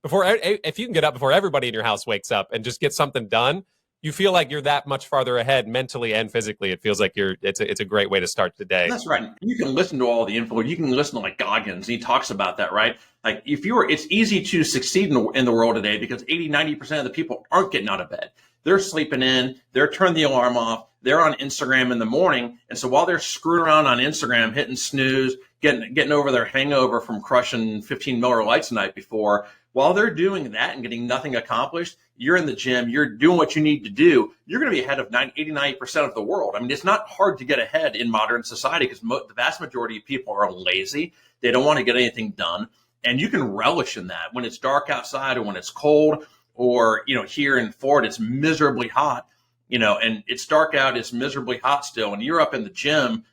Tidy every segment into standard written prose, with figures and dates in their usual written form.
if you can get up before everybody in your house wakes up and just get something done, you feel like you're that much farther ahead mentally and physically. It feels like it's a great way to start the day. That's right. You can listen to all the info. You can listen to like Goggins. He talks about that, right? Like it's easy to succeed in the world today because 90% of the people aren't getting out of bed. They're sleeping in, they're turning the alarm off, they're on Instagram in the morning. And so while they're screwing around on Instagram, hitting snooze, getting over their hangover from crushing 15 Miller Lights the night before, while they're doing that and getting nothing accomplished, you're in the gym, you're doing what you need to do, you're going to be ahead of 80-90% of the world. I mean, it's not hard to get ahead in modern society because the vast majority of people are lazy. They don't want to get anything done. And you can relish in that when it's dark outside or when it's cold or, here in Florida, it's miserably hot, and it's dark out, it's miserably hot still. And you're up in the gym,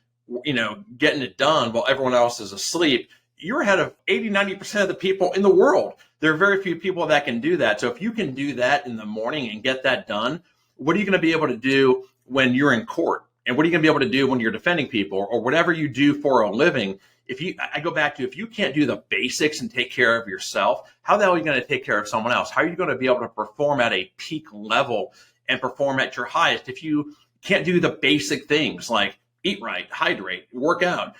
getting it done while everyone else is asleep. You're ahead of 80-90% of the people in the world. There are very few people that can do that. So if you can do that in the morning and get that done, what are you going to be able to do when you're in court? And what are you going to be able to do when you're defending people or whatever you do for a living? I go back to, if you can't do the basics and take care of yourself, how the hell are you going to take care of someone else? How are you going to be able to perform at a peak level and perform at your highest if you can't do the basic things like eat right, hydrate, work out,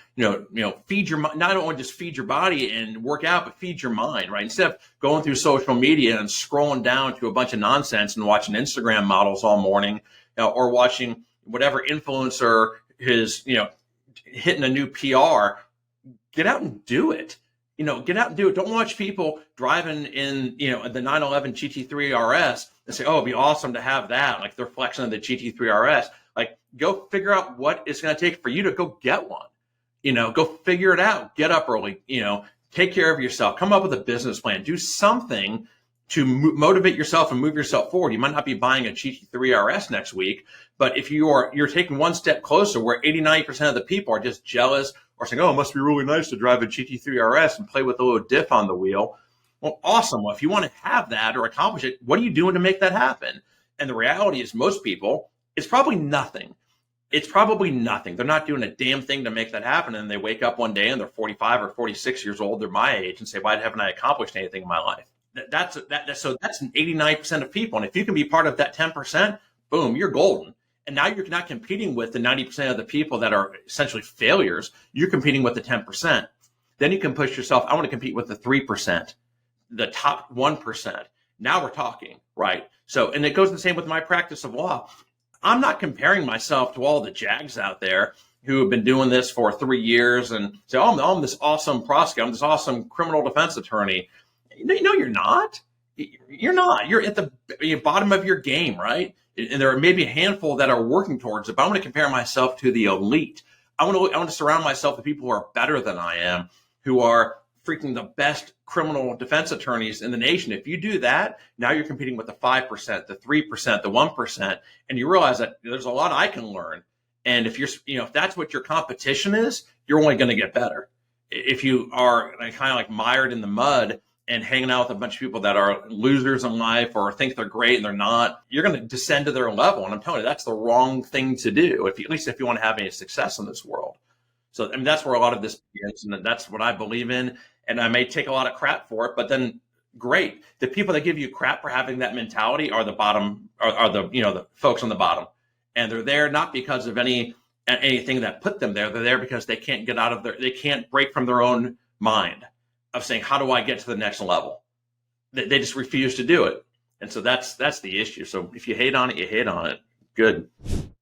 feed your mind. Not only just feed your body and work out, but feed your mind, right? Instead of going through social media and scrolling down to a bunch of nonsense and watching Instagram models all morning, or watching whatever influencer is, hitting a new PR, get out and do it. Get out and do it. Don't watch people driving in, the 911 GT3 RS and say, oh, it'd be awesome to have that. Like they're flexing on the GT3 RS. Like, go figure out what it's going to take for you to go get one. Go figure it out. Get up early. Take care of yourself. Come up with a business plan. Do something to motivate yourself and move yourself forward. You might not be buying a GT3 RS next week, but if you're taking one step closer, where 80-90% of the people are just jealous or saying, "Oh, it must be really nice to drive a GT3 RS and play with a little diff on the wheel." Well, awesome. Well, if you want to have that or accomplish it, what are you doing to make that happen? And the reality is, most people, it's probably nothing. It's probably nothing. They're not doing a damn thing to make that happen. And they wake up one day and they're 45 or 46 years old. They're my age and say, why haven't I accomplished anything in my life? So that's 89% of people. And if you can be part of that 10%, boom, you're golden. And now you're not competing with the 90% of the people that are essentially failures. You're competing with the 10%. Then you can push yourself. I want to compete with the 3%, the top 1%. Now we're talking, right? So, and it goes the same with my practice of law. I'm not comparing myself to all the jags out there who have been doing this for 3 years and say, oh, I'm this awesome prosecutor, I'm this awesome criminal defense attorney. No, you're not. You're not. You're at the bottom of your game, right? And there are maybe a handful that are working towards it, but I want to compare myself to the elite. I want to surround myself with people who are better than I am, who are freaking the best criminal defense attorneys in the nation. If you do that, now you're competing with the 5%, the 3%, the 1%, and you realize that there's a lot I can learn. And if if that's what your competition is, you're only going to get better. If you are kind of like mired in the mud and hanging out with a bunch of people that are losers in life or think they're great and they're not, you're going to descend to their level. And I'm telling you, that's the wrong thing to do, at least if you want to have any success in this world. So that's where a lot of this begins, and that's what I believe in. And I may take a lot of crap for it, but then great. The people that give you crap for having that mentality are the bottom, are the folks on the bottom. And they're there not because of anything that put them there. They're there because they can't they can't break from their own mind of saying, how do I get to the next level? They just refuse to do it. And so that's the issue. So if you hate on it, you hate on it. Good.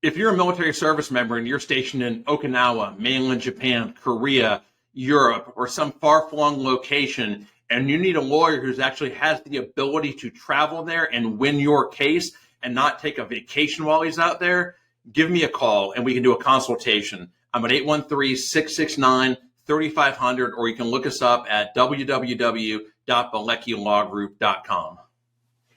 If you're a military service member and you're stationed in Okinawa, mainland Japan, Korea, Europe, or some far-flung location, and you need a lawyer who actually has the ability to travel there and win your case and not take a vacation while he's out there, give me a call and we can do a consultation. I'm at 813-669-3500, or you can look us up at www.bileckilawgroup.com.